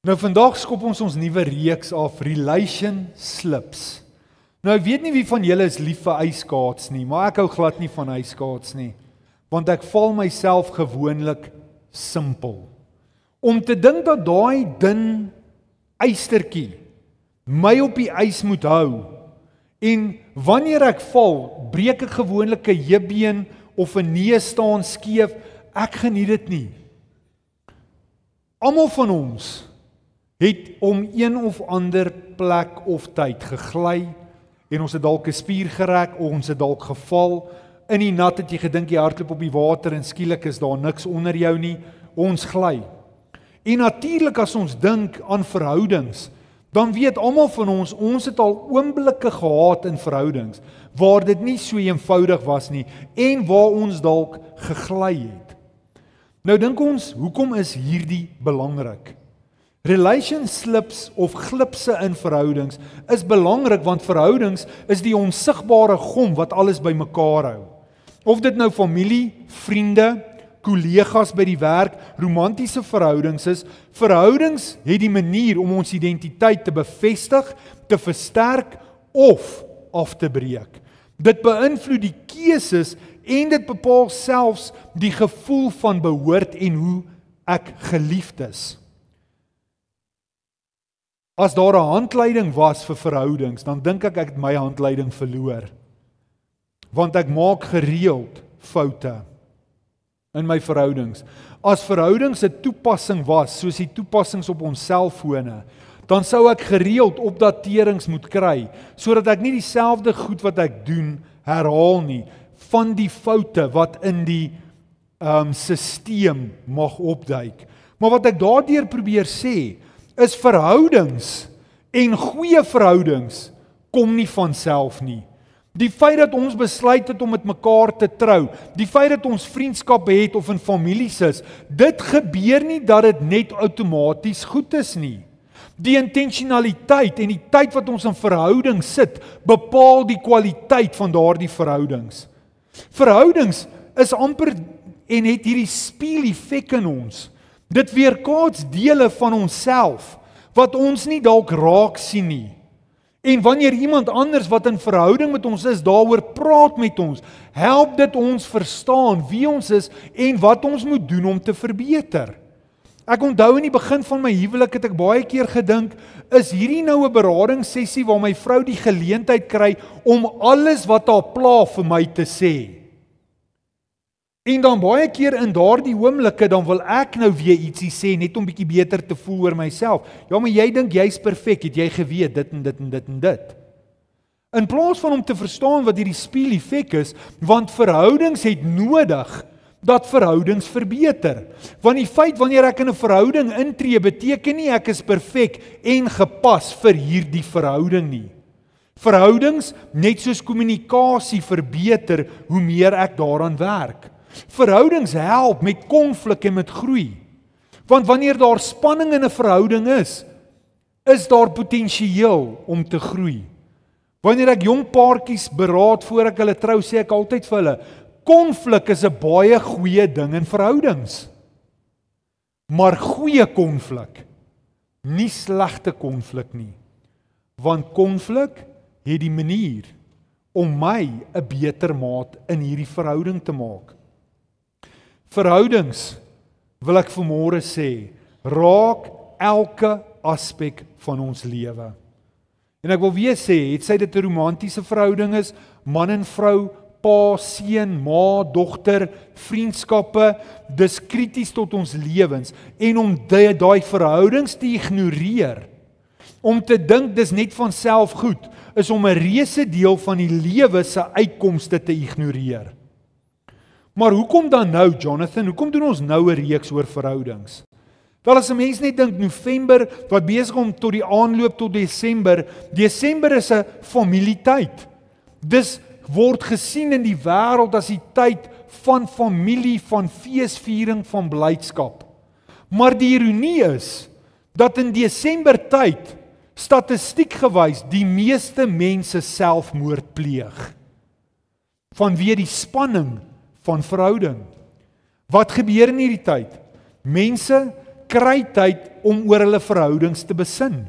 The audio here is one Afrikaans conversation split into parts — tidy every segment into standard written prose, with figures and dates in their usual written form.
Nou vandag skop ons nuwe reeks af, Relation Slips. Nou ek weet nie wie van julle is lief vir ijskaats nie, maar ek hou glad nie van ijskaats nie, want ek val myself gewoonlik simpel. Om te dink dat daai dun ystertjie my op die ys moet hou, en wanneer ek val, breek ek gewoonlik 'n heupbeen of 'n neus staan skeef, ek geniet dit nie. Almal van ons het om een of ander plek of tyd gegly, en ons het dalk 'n spier gerek, of ons het dalk geval, in die nat het jy gedink jy hardloop op die water, en skielik is daar niks onder jou nie, ons gly. En natuurlik as ons dink aan verhoudings, dan weet almal van ons het al oomblikke gehad in verhoudings, waar dit nie so eenvoudig was nie, en waar ons dalk gegly het. Nou dink ons, hoekom is hierdie belangrik? Relation slips of glipse in verhoudings is belangrik, want verhoudings is die onsigbare gom wat alles bymekaar hou. Of dit nou familie, vriende, kollegas by die werk, romantiese verhoudings is, verhoudings het die manier om ons identiteit te bevestig, te versterk of af te breek. Dit beïnvloed die keuses en dit bepaal selfs die gevoel van behoort en hoe ek geliefd is. As daar 'n handleiding was vir verhoudings, dan dink ek het my handleiding verloor. Want ek maak gereeld foute in my verhoudings. As verhoudings 'n toepassing was, soos die toepassings op ons selfone, dan sou ek gereeld opdaterings moet kry, sodat ek nie dieselfde goed wat ek doen herhaal nie, van die foute wat in die sisteem mag opduik. Maar wat ek daardeur probeer sê, is verhoudings en goeie verhoudings kom nie van self nie. Die feit dat ons besluit het om met mekaar te trou, die feit dat ons vriendskappe het of in families is, dit gebeur nie dat dit net outomaties goed is nie. Die intentionaliteit en die tyd wat ons in verhouding sit, bepaal die kwaliteit van daardie verhoudings. Verhoudings is amper en het hierdie spieël-effek in ons. Dit weerkaats dele van onsself wat ons nie dalk raak sien nie. En wanneer iemand anders wat in verhouding met ons is, daaroor praat met ons, help dit ons verstaan wie ons is en wat ons moet doen om te verbeter. Ek onthou in die begin van my huwelik het ek baie keer gedink, is hierdie nou 'n beradingssessie waar my vrou die geleentheid kry om alles wat haar pla vir my te sê. En dan baie keer in daardie oomblikke, dan wil ek nou weer ietsie sê, net om bietjie beter te voel oor myself. Ja, maar jy dink jy's perfek, het jy geweet, dit en dit en dit en dit. In plaas van om te verstaan wat hierdie spieël-effek is, want verhoudings het nodig, dat verhoudings verbeter. Want die feit, wanneer ek in 'n verhouding intree, beteken nie ek is perfek en gepas vir hierdie verhouding nie. Verhoudings, net soos kommunikasie, verbeter, hoe meer ek daaraan werk. Verhoudings help met konflik en met groei. Want wanneer daar spanning in 'n verhouding is daar potensieel om te groei. Wanneer ek jong paartjies beraad voor ek hulle trou, sê ek altyd vir hulle, konflik is 'n baie goeie ding in verhoudings. Maar goeie konflik, nie slegte konflik nie. Want konflik het die manier om my 'n beter maat in hierdie verhouding te maak. Verhoudings, wil ek vanmôre sê, raak elke aspek van ons lewe. En ek wil weer sê, het sy dit 'n romantiese verhouding is, man en vrou, pa, seun, ma, dogter, vriendskappe, dis krities tot ons lewens. En om daai verhoudings te ignoreer, om te dink dis net van self goed, is om 'n reuse deel van die lewe se uitkomste te ignoreer. Maar hoekom dan nou, Jonathan? Hoekom doen ons nou 'n reeks oor verhoudings? Wel, as 'n mens net dink, November, wat besig om tot die aanloop tot Desember, Desember is 'n familietyd. Dis word gesien in die wêreld as die tyd van familie, van feesviering, van blydskap. Maar die ironie is, dat in Desember tyd, statistiek gewys, die meeste mense selfmoord pleeg. Vanweë die spanning van verhouding. Wat gebeur in hierdie tyd? Mense kry tyd om oor hulle verhoudings te besin.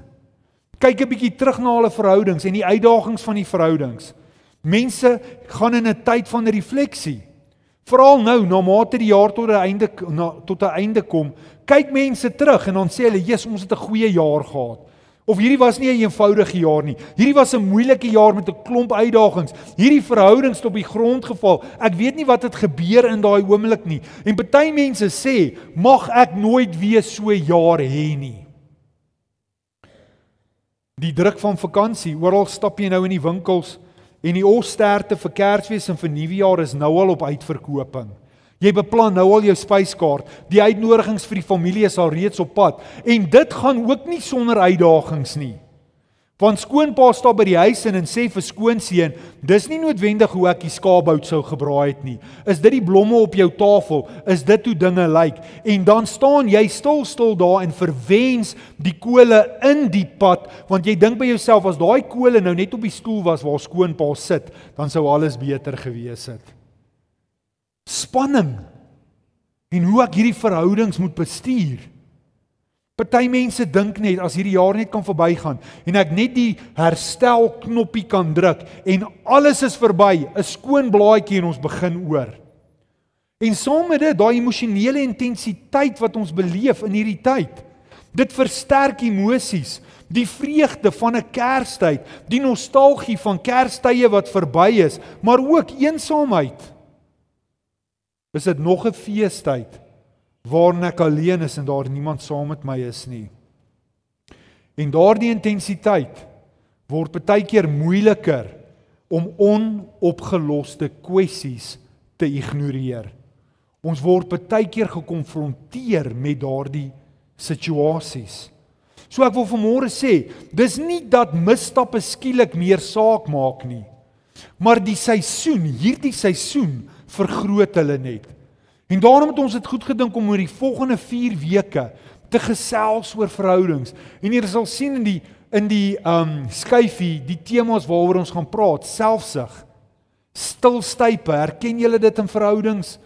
Kyk 'n bietjie terug na hulle verhoudings en die uitdagings van die verhoudings. Mense gaan in 'n tyd van refleksie. Veral nou, na mate die jaar tot 'n einde kom, kyk mense terug en dan sê hulle, "Jesus, ons het 'n goeie jaar gehad." Of hierdie was nie 'n eenvoudige jaar nie. Hierdie was 'n moeilike jaar met 'n klomp uitdagings. Hierdie verhoudings het op die grond geval. Ek weet nie wat het gebeur in daai oomblik nie. En party mense sê, "Mag ek nooit weer so 'n jaar hê nie." Die druk van vakansie, oral stap jy nou in die winkels en die ossterte vir Kersfees en vir Nuwejaar is nou al op uitverkoping. Jy beplan nou al jou spyskaart, die uitnodigings vir die familie is al reeds op pad, en dit gaan ook nie sonder uitdagings nie. Want skoonpa staan by die huis en sê vir skoonseun, dis nie noodwendig hoe ek die skaapbout sou gebraai het nie. Is dit die blomme op jou tafel? Is dit hoe dinge lyk? En dan staan jy stil daar en verwens die kole in die pad, want jy dink by jouself, as daai kole nou net op die stoel was waar skoonpa sit, dan sou alles beter gewees het. Spanning en hoe ek hierdie verhoudings moet bestuur. Party mense dink net, as hierdie jaar net kan verbygaan en ek net die herstel knoppie kan druk en alles is verby, 'n skoon blaadjie en ons begin oor. En saam met dit, daai emosionele intensiteit wat ons beleef in hierdie tyd, dit versterk emosies, die vreugde van 'n Kerstyd, die nostalgie van Kerstye wat verby is, maar ook eensaamheid. Is dit nog 'n feestyd waarin ek alleen is en daar niemand saam met my is nie. En daardie intensiteit word partykeer moeiliker om onopgeloste kwessies te ignoreer. Ons word partykeer gekonfronteer met daardie situasies. So ek wil vanmôre sê, dis nie dat misstappe skielik meer saak maak nie, maar die seisoen, hierdie seisoen, vergroot hulle net. En daarom het ons dit goed gedink om oor die volgende 4 weke te gesels oor verhoudings. En jy sal sien in die skyfie, die temas waaroor ons gaan praat, selfsug, stilstype, herken julle dit in verhoudings,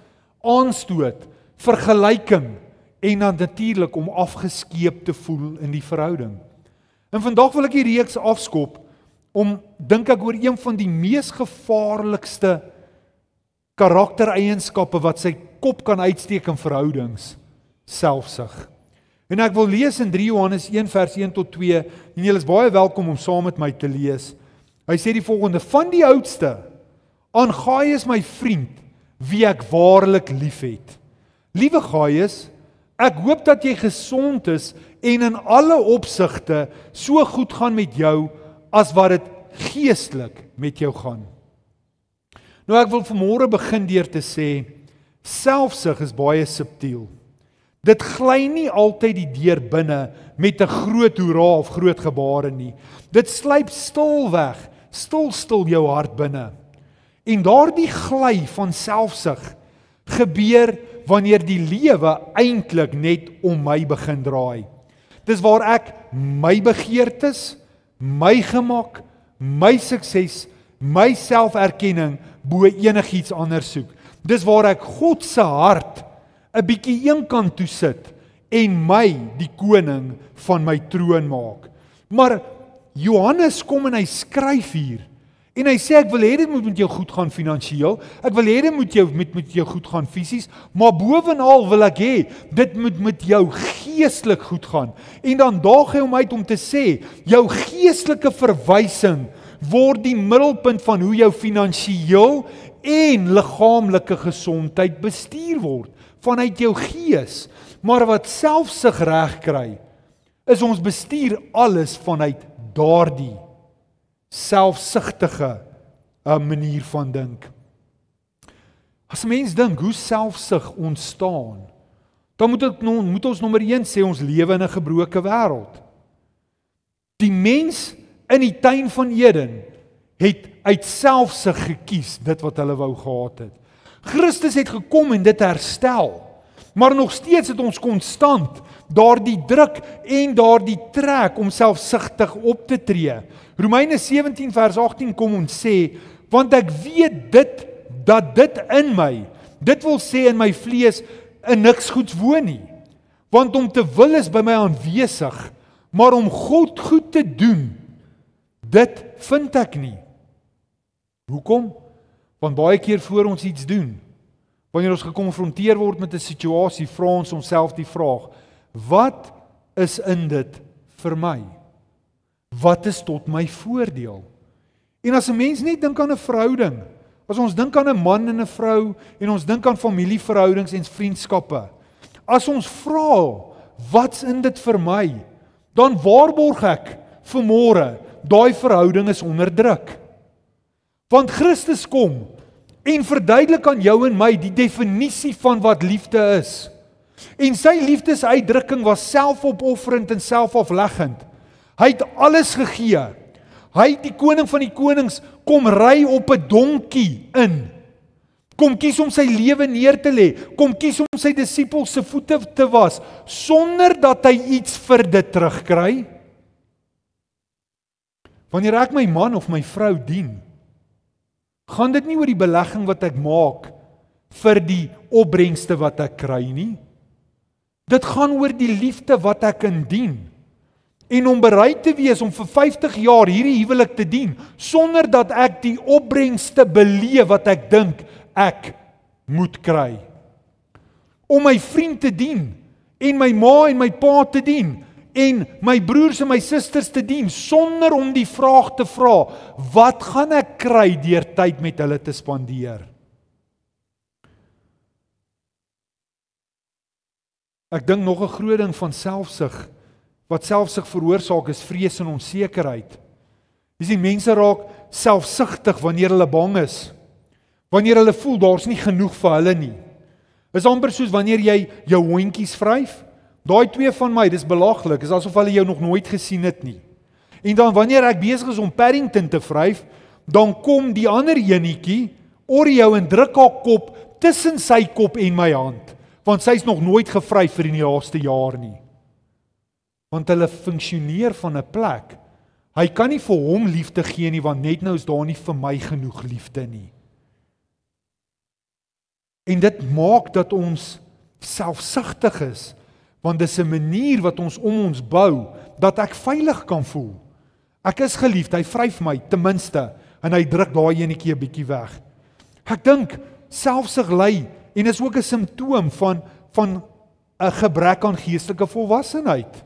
aanstoot, vergelyking, en dan natuurlik om afgeskeep te voel in die verhouding. En vandag wil ek die reeks afskop, om, dink ek, oor een van die mees gevaarlikste karaktereienskappe wat sy kop kan uitsteek in verhoudings, selfsug. En ek wil lees in 3 Johannes 1 vers 1 tot 2, en julle is baie welkom om saam met my te lees. Hy sê die volgende, van die oudste, aan Gaius my vriend, wie ek waarlik lief het. Liewe Gaius, ek hoop dat jy gesond is en in alle opsigte so goed gaan met jou, as wat dit geestelik met jou gaan. Nou ek wil vanmôre begin deur te sê, selfsug is baie subtiel. Dit gly nie altyd die deur binne met 'n groot hoera of groot gebare nie. Dit sluip stil weg, stil jou hart binne. En daardie gly van selfsug gebeur wanneer die lewe eintlik net om my begin draai. Dis waar ek my begeertes, my gemak, my sukses, my selferkenning bo enigiets anders soek. Dis waar ek God se hart 'n bietjie eenkant toe sit en my die koning van my troon maak. Maar Johannes kom en hy skryf hier en hy sê ek wil hê dit moet met jou goed gaan finansiëel, ek wil hê dit moet met jou goed gaan fisies, maar bovenal wil ek hê dit moet met jou geestelik goed gaan. En dan daag hy hom uit om te sê, jou geestelike verwysing word die middelpunt van hoe jou finansiëel en liggaamlike gesondheid bestuur word, vanuit jou gees. Maar wat selfsug reg kry, is ons bestuur alles vanuit daardie selfsugtige manier van dink. As 'n mens dink hoe selfsug ontstaan, dan moet ons nommer 1 sê ons lewe in 'n gebroke wêreld. Die mens in die tuin van Eden het uit selfsug gekies dit wat hulle wou gehad het. Christus het gekom en dit herstel, maar nog steeds het ons konstant daardie druk en daardie trek om selfsugtig op te tree. Romeine 17 vers 18 kom ons sê, want ek weet dat dit in my, dit wil sê in my vlees, in niks goeds woon nie. Want om te wil is by my aanwesig, maar om God goed te doen, dit vind ek nie. Hoekom? Want baie keer voor ons iets doen, wanneer ons gekonfronteer word met 'n situasie, vra ons onsself die vraag, wat is in dit vir my? Wat is tot my voordeel? En as 'n mens net dink aan 'n verhouding, as ons dink aan 'n man en 'n vrou, en ons dink aan familieverhoudings en vriendskappe, as ons vra, wat's in dit vir my? Dan waarborg ek vanmôre, daai verhouding is onder druk. Want Christus kom en verduidelik aan jou en my die definisie van wat liefde is. En sy liefdesuitdrukking was selfopofferend en selfafleggend. Hy het alles gegee. Hy het die koning van die konings kom ry op 'n donkie in. Kom kies om sy lewe neer te lê. Kom kies om sy disippels se voete te was, sonder dat hy iets vir dit terugkry. Wanneer ek my man of my vrou dien, gaan dit nie oor die belegging wat ek maak vir die opbrengste wat ek kry nie. Dit gaan oor die liefde wat ek in dien. En om bereid te wees om vir 50 jaar hierdie huwelik te dien, sonder dat ek die opbrengste beleef wat ek dink ek moet kry. Om my vriend te dien, en my ma en my pa te dien, en my broers en my susters te dien, sonder om die vraag te vra, wat gaan ek kry deur tyd met hulle te spandeer? Ek dink nog 'n groot ding van selfsug, wat selfsug veroorsaak is vrees en onsekerheid. Jy sien, mense raak selfsugtig wanneer hulle bang is. Wanneer hulle voel, daar's nie genoeg vir hulle nie. Is amper soos wanneer jy jou hondjies vryf. Daai twee van my, dis belaglik, is asof hulle jou nog nooit gesien het nie. En dan wanneer ek besig is om Paddington te vryf, dan kom die ander enetjie, Oreo, en druk haar kop tussen sy kop en my hand, want sy's nog nooit gevryf vir die laaste jaar nie. Want hulle funksioneer van 'n plek. Hy kan nie vir hom liefde gee nie, want net nou is daar nie vir my genoeg liefde nie. En dit maak dat ons selfsugtig is, want dis 'n manier wat ons om ons bou, dat ek veilig kan voel. Ek is geliefd, hy vryf my, ten minste, en hy druk daai enetjie 'n bietjie weg. Ek dink, selfsug lei, en is ook 'n simptoom van 'n gebrek aan geestelike volwassenheid.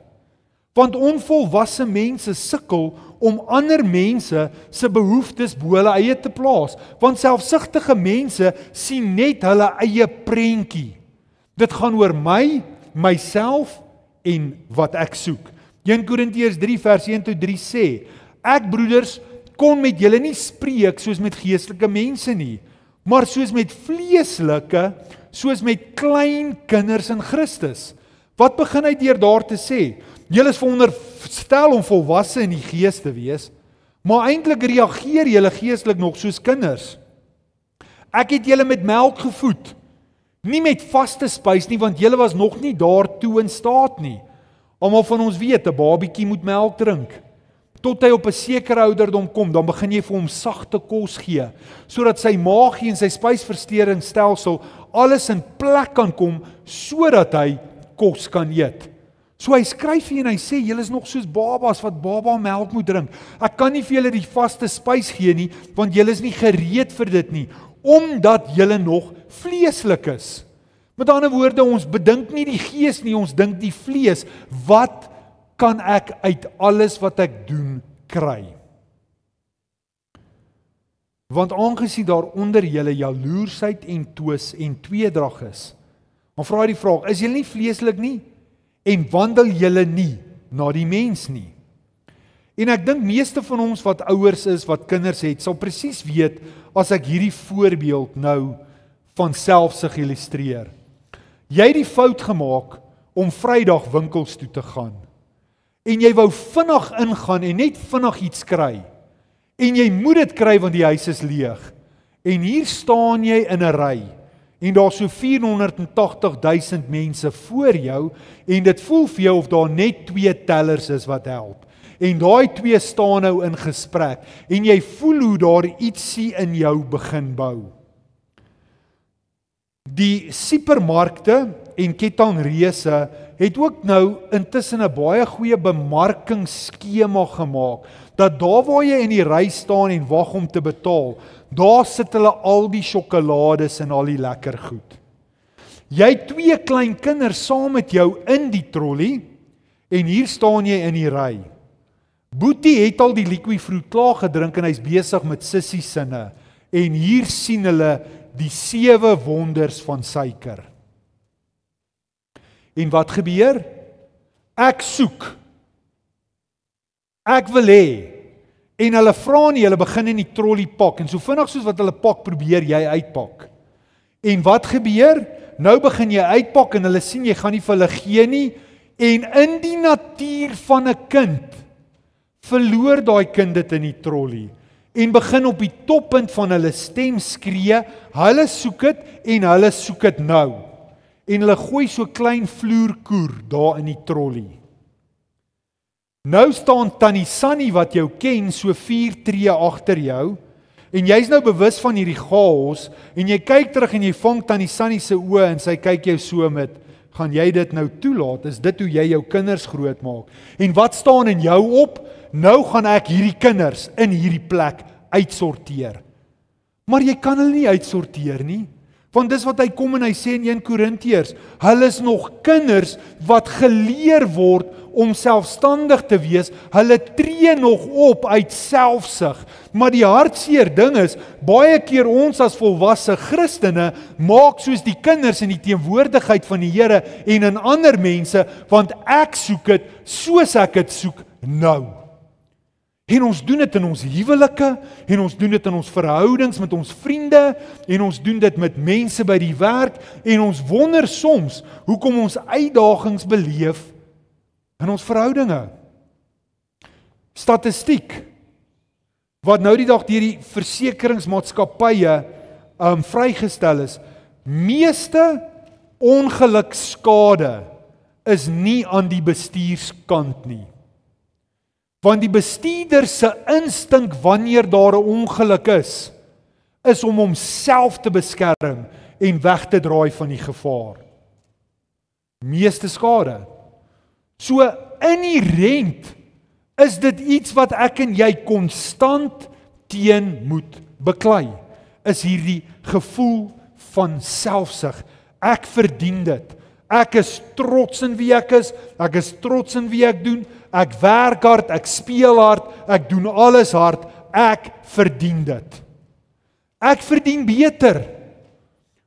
Want onvolwasse mense sukkel om ander mense se behoeftes bo hulle eie te plaas. Want selfsugtige mense sien net hulle eie prentjie. Dit gaan oor my, myself en wat ek soek. 1 Korintiërs 3 vers 1-3 sê, ek broeders kon met julle nie spreek soos met geestelike mense nie, maar soos met vleeslike, soos met klein kinders in Christus. Wat begin hy deur daar te sê? Julle is veronderstel om volwasse in die gees te wees, maar eintlik reageer julle geestelik nog soos kinders. Ek het julle met melk gevoed, nie met vaste spys nie, want julle was nog nie daartoe in staat nie. Almal van ons weet, 'n babietjie moet melk drink. Tot hy op 'n sekere ouderdom kom, dan begin jy vir hom sagte kos gee, sodat sy maagie en sy spysverteringsstelsel alles in plek kan kom, sodat hy kos kan eet. So hy skryf hier en hy sê, julle is nog soos babas wat baba melk moet drink. Ek kan nie vir julle die vaste spys gee nie, want julle is nie gereed vir dit nie, omdat julle nog vleeslik is. Met ander woorde, ons bedink nie die gees nie, ons dink die vlees. Wat kan ek uit alles wat ek doen kry? Want aangesien daar onder julle jaloersheid en twis en tweedrag is, dan vra hy die vraag, is julle nie vleeslik nie? En wandel julle nie na die mens nie? En ek dink meeste van ons wat ouers is, wat kinders het, sal presies weet, as ek hierdie voorbeeld nou van selfsug illustreer. Jy het die fout gemaak om Vrydag winkels toe te gaan. En jy wou vinnig ingaan en net vinnig iets kry. En jy moet dit kry want die huis is leeg. En hier staan jy in 'n ry. En daar so 480,000 mense voor jou en dit voel vir jou of daar net 2 tellers is wat help. En daai 2 staan nou in gesprek en jy voel hoe daar ietsie in jou begin bou. Die supermarkte en kettingreuse het ook nou intussen 'n baie goeie bemarkingsskema gemaak, dat daar waar jy in die ry staan en wag om te betaal, daar sit hulle al die sjokolades en al die lekker goed. Jy het 2 klein kinders saam met jou in die trolley, en hier staan jy in die ry. Boetie het al die liquifruit klaar gedrink en hy's besig met sissie sinne, en hier sien hulle die 7 wonders van suiker. En wat gebeur? Ek soek. Ek wil hê. En hulle vra nie, hulle begin in die trolley pak, en so vinnig soos wat hulle pak, probeer jy uitpak. En wat gebeur? Nou begin jy uitpak, en hulle sien jy gaan nie vir hulle gee nie, en in die natuur van 'n kind, verloor daai kind dit in die trolley, en begin op die toppunt van hulle stem skree, hulle soek dit, en hulle soek dit nou. En hulle gooi so klein vloerkoer daar in die trolley. Nou staan Tannie Sunny wat jou ken so 4 tree agter jou, en jy's nou bewus van hierdie chaos, en jy kyk terug en jy vang Tannie Sunny se oë, en sy kyk jou so met, gaan jy dit nou toelaat? Is dit hoe jy jou kinders grootmaak? En wat staan in jou op? Nou gaan ek hierdie kinders in hierdie plek uitsorteer. Maar jy kan hulle nie uitsorteer nie, want dis wat hy kom en hy sê in 1 Korintiërs, hulle is nog kinders wat geleer word om selfstandig te wees, hulle tree nog op uit selfsug. Maar die hartseer ding is, baie keer ons as volwasse Christene maak soos die kinders in die teenwoordigheid van die Here en in ander mense, want ek soek dit soos ek dit soek nou. En ons doen dit in ons huwelike, en ons doen dit in ons verhoudings met ons vriende, en ons doen dit met mense by die werk, en ons wonder soms, hoekom ons uitdagings beleef in ons verhoudinge. Statistiek, wat nou die dag deur die versekeringsmaatskappye vrygestel is, meeste ongelukskade is nie aan die bestuurskant nie. Want die bestuurder se instink wanneer daar 'n ongeluk is om homself te beskerm en weg te draai van die gevaar. Meeste skade. So inherent is dit iets wat ek en jy konstant teen moet beklei. Is hierdie gevoel van selfsug. Ek verdien dit. Ek is trots in wie ek is trots in wie ek doen, ek werk hard, ek speel hard, ek doen alles hard, ek verdien dit. Ek verdien beter.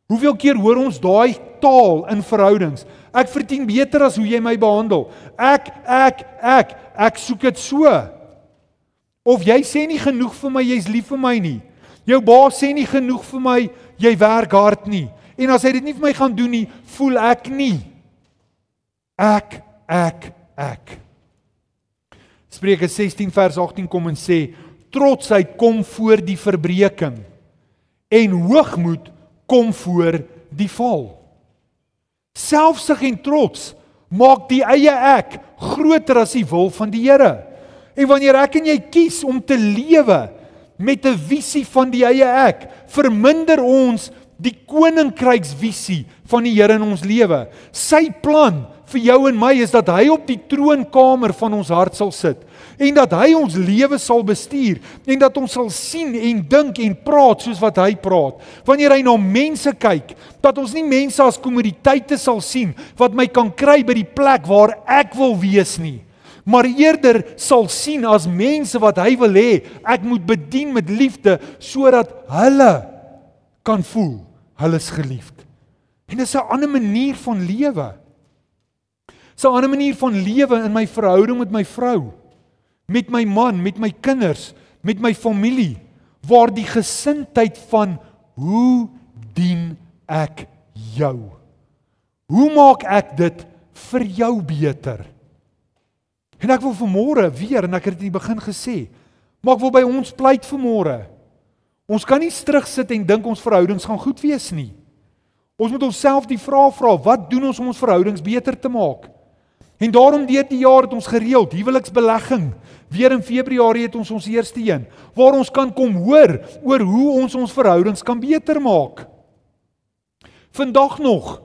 Hoeveel keer hoor ons daai taal in verhoudings? Ek verdien beter as hoe jy my behandel. Ek soek dit so. Of jy sê nie genoeg vir my, jy's lief vir my nie. Jou baas sê nie genoeg vir my, jy werk hard nie. En as hy dit nie vir my gaan doen nie, voel ek nie. Ek. Spreuke 16 vers 18 kom en sê, trotsheid kom voor die verbreeking, en hoogmoed kom voor die val. Selfsug en trots maak die eie ek groter as die wil van die Here. En wanneer ek en jy kies om te lewe met 'n visie van die eie ek, verminder ons die koninkryksvisie van die Here in ons lewe. Sy plan vir jou en my is dat hy op die troonkamer van ons hart sal sit, en dat hy ons lewe sal bestuur, en dat ons sal sien en dink en praat soos wat hy praat. Wanneer hy na mense kyk, dat ons nie mense as kommoditeite sal sien, wat my kan kry by die plek waar ek wil wees nie, maar eerder sal sien as mense wat hy wil hê, ek moet bedien met liefde, sodat hulle kan voel, hulle is geliefd. En dit is 'n ander manier van lewe. Dit is 'n ander manier van lewe in my verhouding met my vrou, met my man, met my kinders, met my familie, waar die gesindheid van, hoe dien ek jou? Hoe maak ek dit vir jou beter? En ek wil vanmôre weer, en ek het dit in die begin gesê, maar ek wil by ons pleit vanmôre. Ons kan nie terugsit en dink ons verhoudings gaan goed wees nie. Ons moet onsself die vraag vra, wat doen ons om ons verhoudings beter te maak? En daarom deur die jaar het ons gereeld huweliksbelegging. Weer in Februarie het ons eerste een, waar ons kan kom hoor oor hoe ons verhoudings kan beter maak. Vandag nog,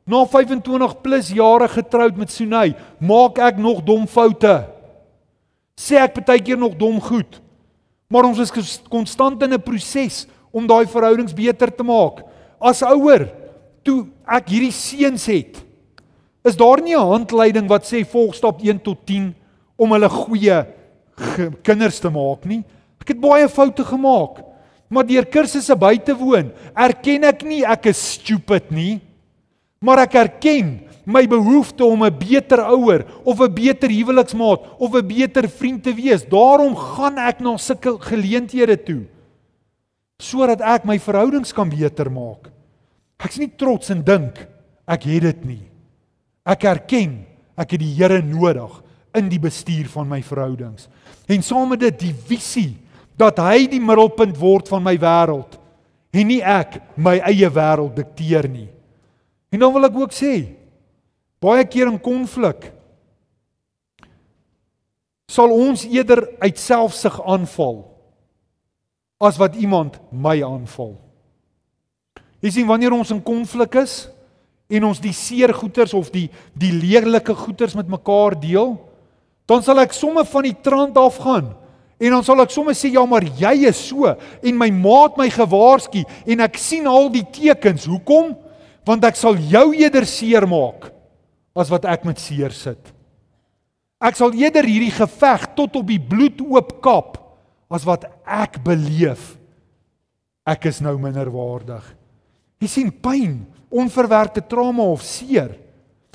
na 25 plus jare getroud met Sunay, maak ek nog dom foute. Sê ek partykeer nog dom goed. Maar ons is konstant in 'n proses om daai verhoudings beter te maak. As ouer, toe ek hierdie seuns het, is daar nie 'n handleiding wat sê volg stap 1 tot 10 om hulle goeie kinders te maak nie. Ek het baie foute gemaak. Maar deur kursusse by te woon, erken ek nie ek is stupid nie, maar ek erken my behoefte om 'n beter ouer of 'n beter huweliksmaat of 'n beter vriend te wees. Daarom gaan ek na sulke geleenthede toe, sodat ek my verhoudings kan beter maak. Ek's nie trots en dink ek het dit nie. Ek erken ek het die Here nodig in die bestuur van my verhoudings. En saam met dit die visie dat hy die middelpunt word van my wêreld en nie ek my eie wêreld dikteer nie. En dan wil ek ook sê, baie keer in konflik sal ons eerder uit selfsug aanval as wat iemand my aanval. Jy sien, wanneer ons in konflik is en ons die seer goeters of die leerlike goeters met mekaar deel, dan sal ek somme van die trant afgaan. En dan sal ek somme sê, ja, maar jy is so, en my maat my gewaarsku, en ek sien al die tekens. Hoekom? Want ek sal jou eerder seer maak, as wat ek met seer sit. Ek sal eerder hierdie geveg tot op die bloed oopkap, as wat ek beleef, ek is nou minderwaardig. Jy sien, pyn, onverwerkte trauma of seer,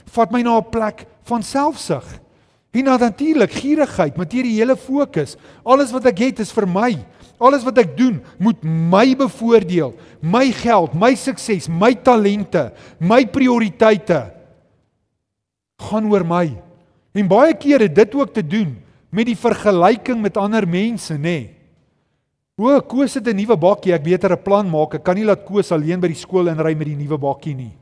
vat my na 'n plek van selfsug. En dan natuurlik, gierigheid, materiële fokus. Alles wat ek het is vir my. Alles wat ek doen, moet my bevoordeel. My geld, my sukses, my talente, my prioriteite gaan oor my. En baie kere dit ook te doen met die vergelyking met ander mense, nê. O, Koos het 'n nuwe bakkie, ek beter 'n plan maak. Ek kan nie laat Koos alleen by die skool inry met die nuwe bakkie nie.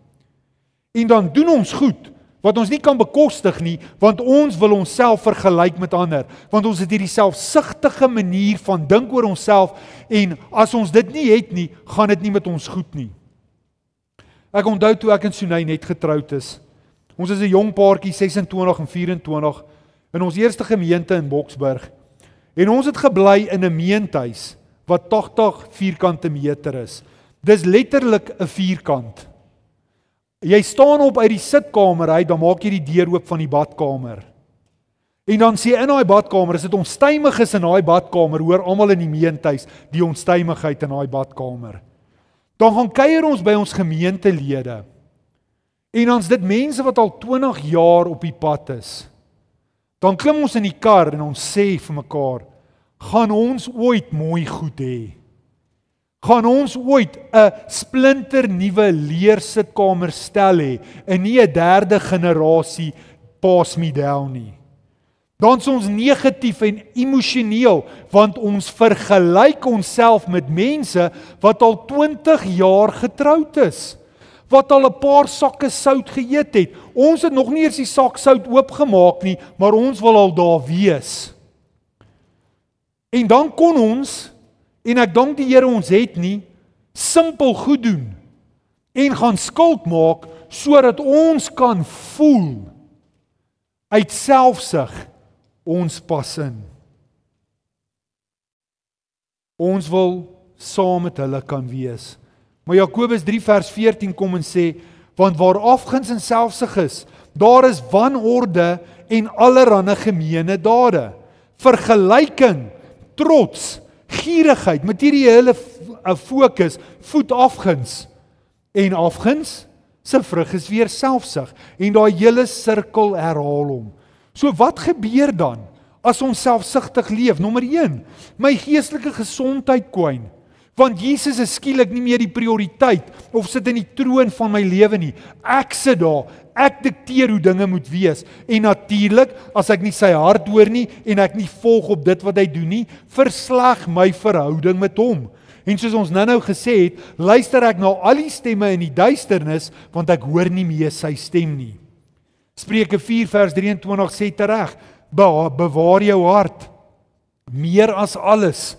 En dan doen ons goed wat ons nie kan bekostig nie, want ons wil onsself vergelyk met ander, want ons het hierdie selfsugtige manier van dink oor onsself, en as ons dit nie het nie, gaan dit nie met ons goed nie. Ek onthou toe ek en Sunay net getroud is. Ons is 'n jong paartjie, 26 en 24, in ons eerste gemeente in Boksburg. En ons het gebly in 'n meentuis wat 80 vierkante meter is. Dis letterlik 'n vierkant. Jy staan op uit die sitkamer uit, dan maak jy die deur oop van die badkamer. En dan sê in daai badkamer, as dit onstuimig is in daai badkamer, hoor almal in die meentuis die onstuimigheid in daai badkamer. Dan gaan kuier ons by ons gemeentelede. En dan's dit mense wat al 20 jaar op die pad is. Dan klim ons in die kar en ons sê vir mekaar, gaan ons ooit mooi goed hê? Gaan ons ooit 'n splinter nuwe leersitkamer stel hê en nie 'n derde generasie pass me down nie? Dan is ons negatief en emosioneel, want ons vergelyk onsself met mense wat al 20 jaar getroud is, wat al 'n paar sakke sout geëet het. Ons het nog nie eers die sak sout oopgemaak nie, maar ons wil al daar wees. En dan kon ons, en ek dank die Here ons het nie, simpel goed doen en gaan skuld maak, sodat ons kan voel uit selfsug ons pas in. Ons wil saam met hulle kan wees. Maar Jakobus 3 vers 14 kom en sê, want waar afguns en selfsug is, daar is wanorde en allerlei gemeene dade, vergelyking, trots, gierigheid, materiële fokus, voed afguns. En afguns se vrug is weer selfsug. En daai hele sirkel herhaal hom. So wat gebeur dan as ons selfsugtig leef? Nommer 1, my geestelike gesondheid kwyn. Want Jesus is skielik nie meer die prioriteit of sit in die troon van my lewe nie. Ek sit daar, ek dikteer hoe dinge moet wees. En natuurlik, as ek nie sy hart hoor nie en ek nie volg op dit wat hy doen nie, versleg my verhouding met hom. En soos ons nou gesê het, luister ek na al die stemme in die duisternis, want ek hoor nie meer sy stem nie. Spreuke 4 vers 23 sê tereg, bewaar jou hart, meer as alles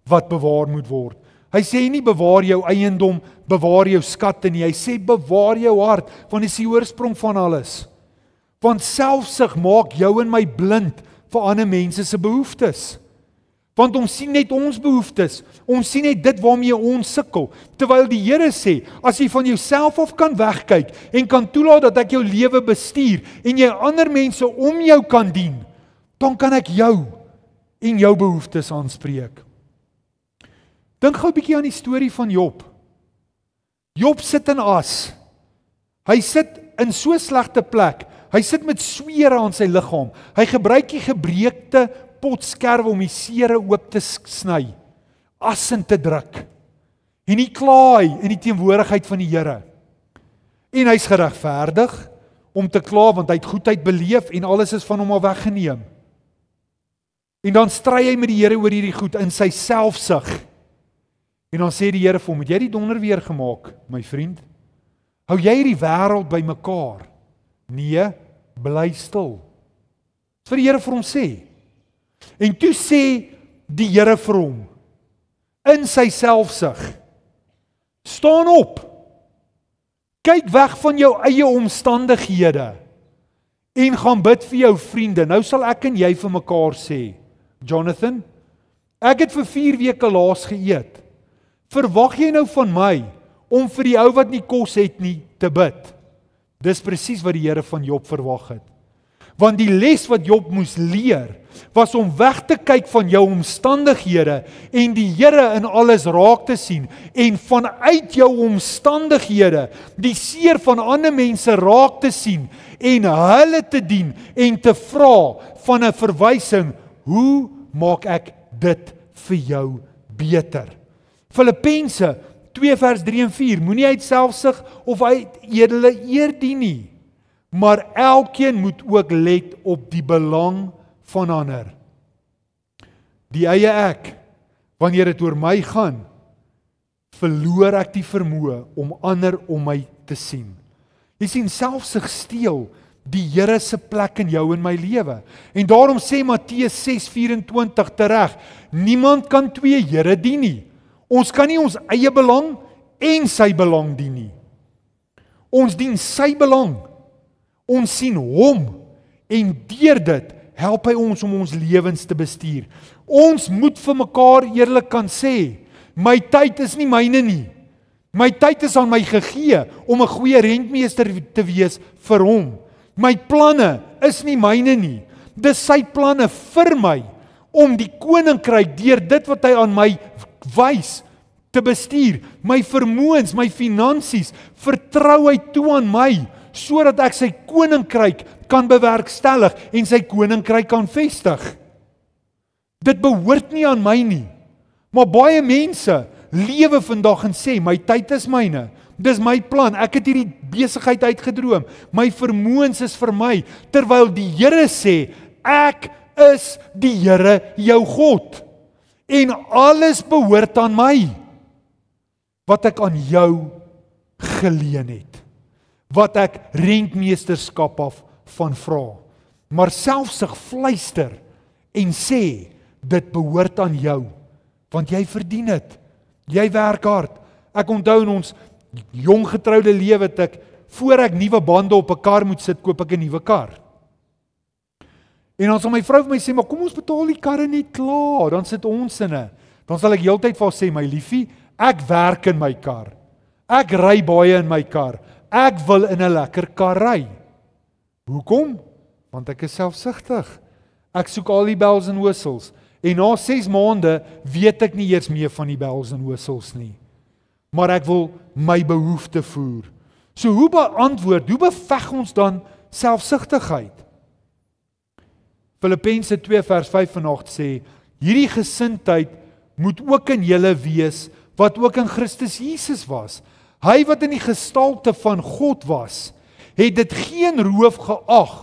wat bewaar moet word. Hy sê nie bewaar jou eiendom, bewaar jou skatte nie. Hy sê bewaar jou hart, want dit is die oorsprong van alles. Want selfsug maak jou en my blind vir ander mense se behoeftes. Want ons sien net ons behoeftes, ons sien net dit waarmee ons sukkel, terwyl die Here sê, as jy van jouself af kan wegkyk en kan toelaat dat ek jou lewe bestuur en jy ander mense om jou kan dien, dan kan ek jou en jou behoeftes aanspreek. Dink gou 'n bietjie aan die storie van Job. Job sit in as. Hy sit in so 'n slegte plek. Hy sit met sweere aan sy liggaam. Hy gebruik die gebreekte potskerwe om die sere oop te sny, as in te druk. En hy kla hy in die teenwoordigheid van die Here. En hy's geregverdig om te kla want hy het goedheid beleef en alles is van hom al weggeneem. En dan stry hy met die Here oor hierdie goed in sy selfsug. En dan sê die Here vir hom, het jy die donder weer gemaak, my vriend? Hou jy hierdie wêreld bymekaar? Nee, bly stil. Dis wat die Here vir hom sê. En toe sê die Here vir hom, in sy selfsug, staan op, kyk weg van jou eie omstandighede, en gaan bid vir jou vriende. Nou sal ek en jy vir mekaar sê, Jonathan, ek het vir 4 weke laas geëet, verwag jy nou van my, om vir die ou wat nie kos het nie, te bid? Dis presies wat die Here van Job verwag het. Want die les wat Job moes leer, was om weg te kyk van jou omstandighede en die Here in alles raak te sien en vanuit jou omstandighede die seer van ander mense raak te sien en hulle te dien en te vra van 'n verwysing, hoe maak ek dit vir jou beter? Filippense 2 vers 3 en 4, moenie uit selfsug of uit edele eer dien nie, maar elkeen moet ook let op die belang van ander. Die eie ek, wanneer dit oor my gaan, verloor ek die vermoë om ander om my te sien. Jy sien, selfsug steel die Here se plek in jou en my lewe. En daarom sê Matteus 6:24 tereg, niemand kan 2 Here dien nie. Ons kan nie ons eie belang en sy belang dien nie. Ons dien sy belang. Ons sien hom en deur dit help hy ons om ons lewens te bestuur. Ons moet vir mekaar eerlik kan sê, my tyd is nie myne nie. My tyd is aan my gegee om 'n goeie rentmeester te wees vir hom. My planne is nie myne nie. Dis sy planne vir my om die koninkryk deur dit wat hy aan my wys te bestuur. My vermoëns, my finansies, vertrou hy toe aan my, sodat ek sy koninkryk kan bewerkstellig en sy koninkryk kan vestig. Dit behoort nie aan my nie. Maar baie mense lewe vandag en sê, my tyd is myne. Dis my plan. Ek het hierdie besigheid uitgedroom. My vermoëns is vir my, terwyl die Here sê, ek is die Here jou God. En alles behoort aan my. Wat ek aan jou geleen het. Wat ek rentmeesterskap af van vra. Maar selfsug fluister en sê, dit behoort aan jou, want jy verdien dit. Jy werk hard. Ek onthou in ons jong getroude lewe het ek, voor ek nuwe bande op 'n kar moet sit, koop ek 'n nuwe kar. En dan sal my vrou vir my sê, maar kom ons betaal die karre net klaar, dan sit ons in. Dan sal ek heeltyd vir haar sê, my liefie, ek werk in my kar. Ek ry baie in my kar. Ek wil in 'n lekker kar ry. Hoekom? Want ek is selfsugtig. Ek soek al die bells en whistles. En na 6 maande weet ek nie eers meer van die bells en whistles nie. Maar ek wil my behoefte voer. So hoe beveg ons dan selfsugtigheid? Filippense 2 vers 5 en 8 sê, hierdie gesindheid moet ook in julle wees, wat ook in Christus Jesus was. Hy wat in die gestalte van God was, het dit geen roof geag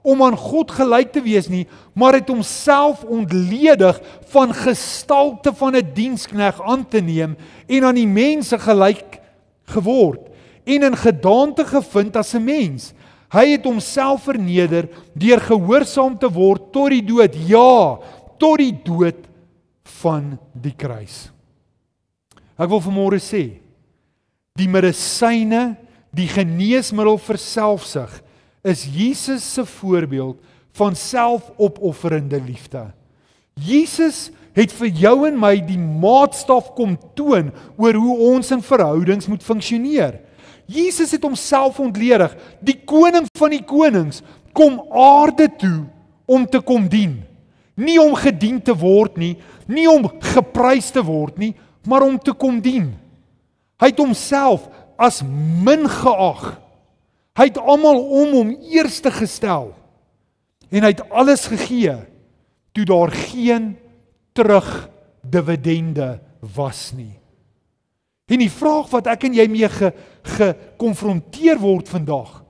om aan God gelyk te wees nie, maar het homself ontledig van gestalte van 'n diensknegt aan te neem en aan die mense gelyk geword en in gedaante gevind as 'n mens. Hy het homself verneder deur gehoorsaam te word tot die dood, ja, tot die dood van die kruis. Ek wil vanmôre sê, die medisyne, die geneesmiddel vir selfsug, is Jesus se voorbeeld van selfopofferende liefde. Jesus het vir jou en my die maatstaf kom toon oor hoe ons in verhoudings moet funksioneer. Jesus het homself ontledig, die koning van die konings, kom aarde toe om te kom dien. Nie om gedien te word nie, nie om geprys te word nie, maar om te kom dien. Hy het homself as min geag. Hy het almal om hom eerste gestel. En hy het alles gegee, toe daar geen terugdividende was nie. En die vraag wat ek en jy mee gekonfronteer word vandag,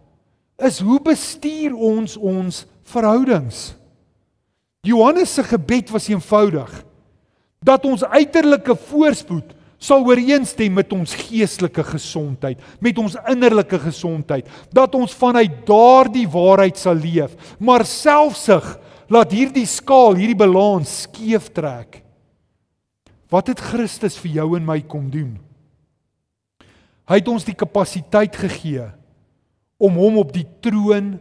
is hoe bestuur ons verhoudings? Johannes se gebed was eenvoudig, dat ons uiterlike voorspoed sal ooreenstem met ons geestelike gesondheid, met ons innerlike gesondheid, dat ons vanuit daardie waarheid sal leef, maar selfsug laat hierdie skaal, hierdie balans skeef trek. Wat het Christus vir jou en my kom doen? Hy het ons die kapasiteit gegee om hom op die troon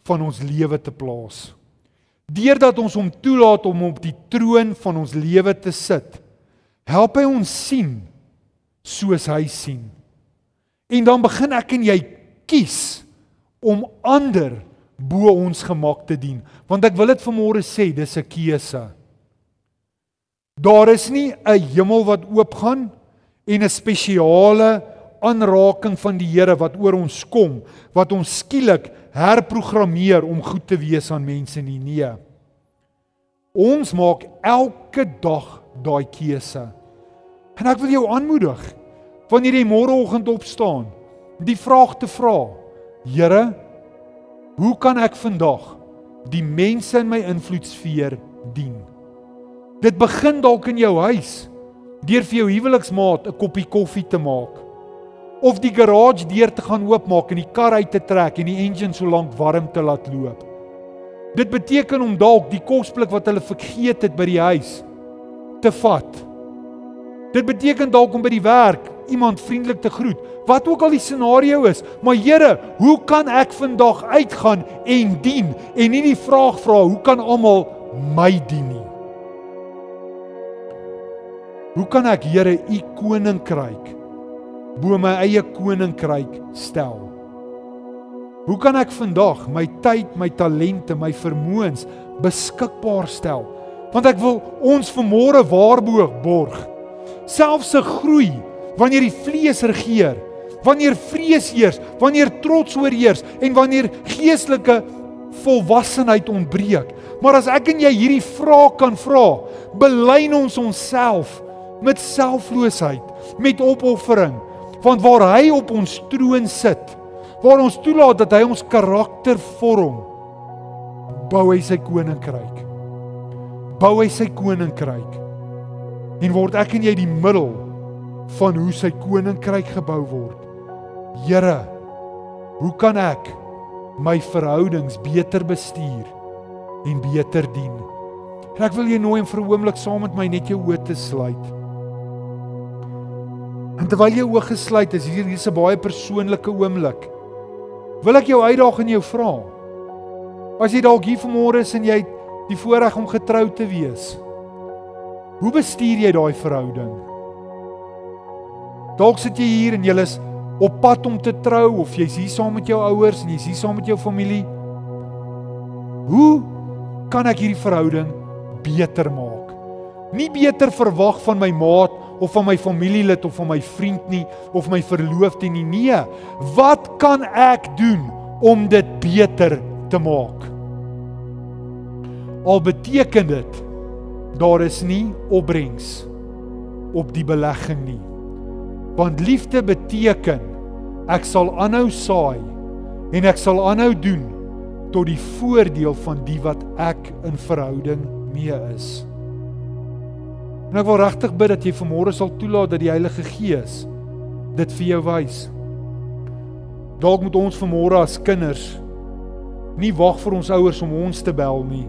van ons lewe te plaas. Deurdat ons hom toelaat om op die troon van ons lewe te sit, help hy ons sien soos hy sien. En dan begin ek en jy kies om ander bo ons gemak te dien. Want ek wil dit vanmôre sê, dis 'n keuse. Daar is nie 'n hemel wat oopgaan en 'n spesiale aanraking van die Here wat oor ons kom, wat ons skielik herprogrammeer om goed te wees aan mense nie. Nee. Ons maak elke dag daai keuse. En ek wil jou aanmoedig, wanneer jy môreoggend opstaan, die vraag te vra, Here, hoe kan ek vandag die mense in my invloedssfeer dien? Dit begin dalk in jou huis, deur vir jou huweliksmaat 'n koppie koffie te maak, of die garage deur te gaan oopmaak en die kar uit te trek en die engine so lank warm te laat loop. Dit beteken om dalk die kosblik wat hulle vergeet het by die huis te vat. Dit beteken dalk om by die werk iemand vriendelik te groet, wat ook al die scenario is. Maar Here, hoe kan ek vandag uitgaan en dien en nie die vraag vra, hoe kan almal my dien nie? Hoe kan ek, Here, u koninkryk bo my eie koninkryk stel? Hoe kan ek vandag my tyd, my talente, my vermoëns beskikbaar stel? Want ek wil ons vanmôre waarborg. Selfs 'n groei wanneer die vlees regeer, wanneer vrees heers, wanneer trots oorheers en wanneer geestelike volwassenheid ontbreek. Maar as ek en jy hierdie vraag kan vra, belyn ons onsself met selfloosheid, met opoffering, want waar hy op ons troon sit, waar ons toelaat dat hy ons karakter vorm, bou hy sy koninkryk. Bou hy sy koninkryk. En word ek en jy die middel van hoe sy koninkryk gebou word. Here, hoe kan ek my verhoudings beter bestuur en beter dien? En ek wil jou nooi om vir 'n oomblik saam met my net jou oë te sluit. En terwyl jou oë gesluit is, hier is 'n baie persoonlike oomblik. Wil ek jou uitdaag en jou vra, as jy dalk hier vanmôre is en jy het die voorreg om getrou te wees, hoe bestuur jy daai verhouding? Dalk sit jy hier en jy is op pad om te trou, of jy's hier saam met jou ouers en jy's hier saam met jou familie. Hoe kan ek hierdie verhouding beter maak? Nie beter verwag van my maat of van my familielid of van my vriend nie, of my verloofde nie. Nee, wat kan ek doen om dit beter te maak? Al beteken dit, daar is nie opbrengs op die belegging nie. Want liefde beteken, ek sal aanhou saai en ek sal aanhou doen tot die voordeel van die wat ek in verhouding mee is. En ek wil regtig bid dat jy vanmôre sal toelaat dat die Heilige Gees dit vir jou wys. Dalk moet ons vanmôre as kinders nie wag vir ons ouers om ons te bel nie,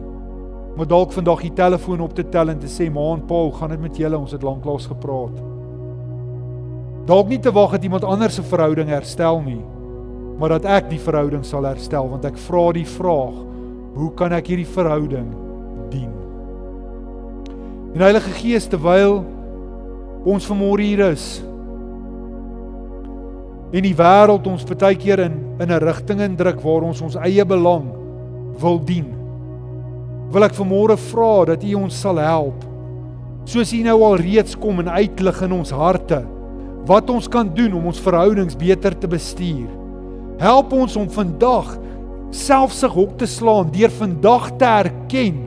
maar dalk vandag die telefoon op te tel en te sê, ma en pa, hoe gaan dit met julle? Ons het lanklaas gepraat. Dalk nie te wag dat iemand anders se verhouding herstel nie, maar dat ek die verhouding sal herstel, want ek vra die vraag, hoe kan ek hierdie verhouding dien? En Heilige Gees, terwyl ons vanmôre hier is, en die wêreld ons baie keer in 'n rigting indruk waar ons eie belang wil dien, wil ek vanmôre vra dat U ons sal help, soos U nou al reeds kom en uitlig in ons harte, wat ons kan doen om ons verhoudings beter te bestuur. Help ons om vandag selfsug op te slaan, deur vandag te erken,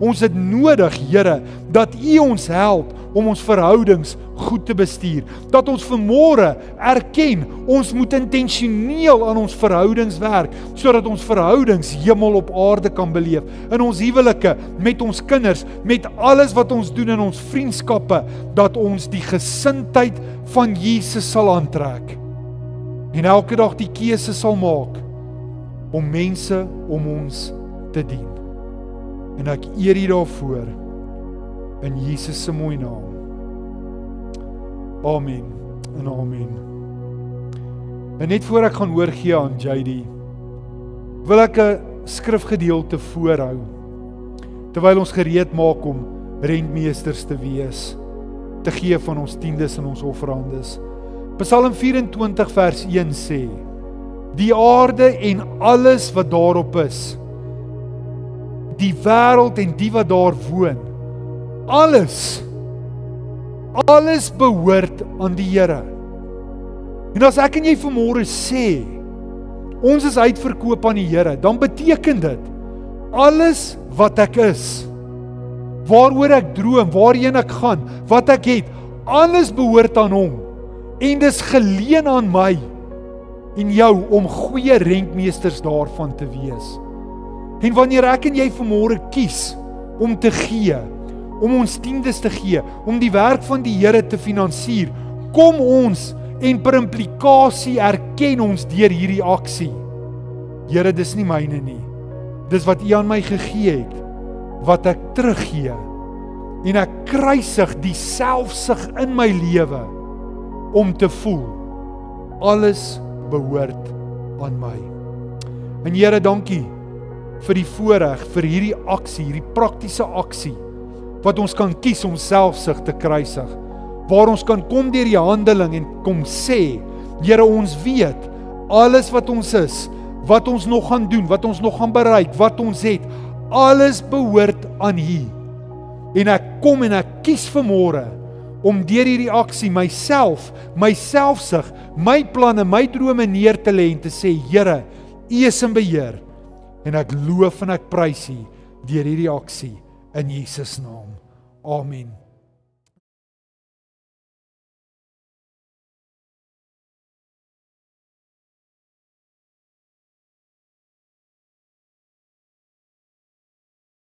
ons het nodig, Here, dat U ons help om ons verhoudings goed te bestuur. Dat ons vanmôre erken, ons moet intentioneel aan ons verhoudings werk, sodat ons verhoudings hemel op aarde kan beleef. In ons huwelike, met ons kinders, met alles wat ons doen in ons vriendskappe, dat ons die gesindheid van Jesus sal aantrek. En elke dag die keuse sal maak om mense om ons te dien. En ek eer U daarvoor in Jesus se mooi naam. Amen en amen. En net voor ek gaan oorgee aan JD, wil ek 'n skrifgedeelte voorhou, terwyl ons gereed maak om rentmeesters te wees, te gee van ons tiendes en ons offerandes. Psalm 24 vers 1 sê, die aarde en alles wat daarop is, die wêreld en die wat daar woon, alles behoort aan die Here. En as ek en jy vanmôre sê, ons is uitverkoop aan die Here, dan beteken dit, alles wat ek is, waaroor ek droom, waarheen ek gaan, wat ek het, alles behoort aan Hom. En dis geleen aan my en jou om goeie rentmeesters daarvan te wees. En wanneer ek en jy vanmôre kies om te gee, om ons tiendes te gee, om die werk van die Here te finansier, kom ons en per implikasie erken ons deur hierdie aksie, Here, dis nie myne nie, dis wat U aan my gegee het, wat ek teruggee, en ek kruisig die selfsug in my lewe, om te voel, alles behoort aan my. En Here, dankie vir die voorreg, vir hierdie aksie, hierdie praktiese aksie, wat ons kan kies om selfsug te kruisig, waar ons kan kom deur die handeling en kom sê, Here, ons weet, alles wat ons is, wat ons nog gaan doen, wat ons nog gaan bereik, wat ons het, alles behoort aan U. En ek kom en ek kies vanmôre, om deur hierdie aksie myself, my selfsug, my planne, my drome neer te lê en te sê, Here, U is in beheer, en ek loof en ek prys U deur hierdie aksie in Jesus naam. Amen.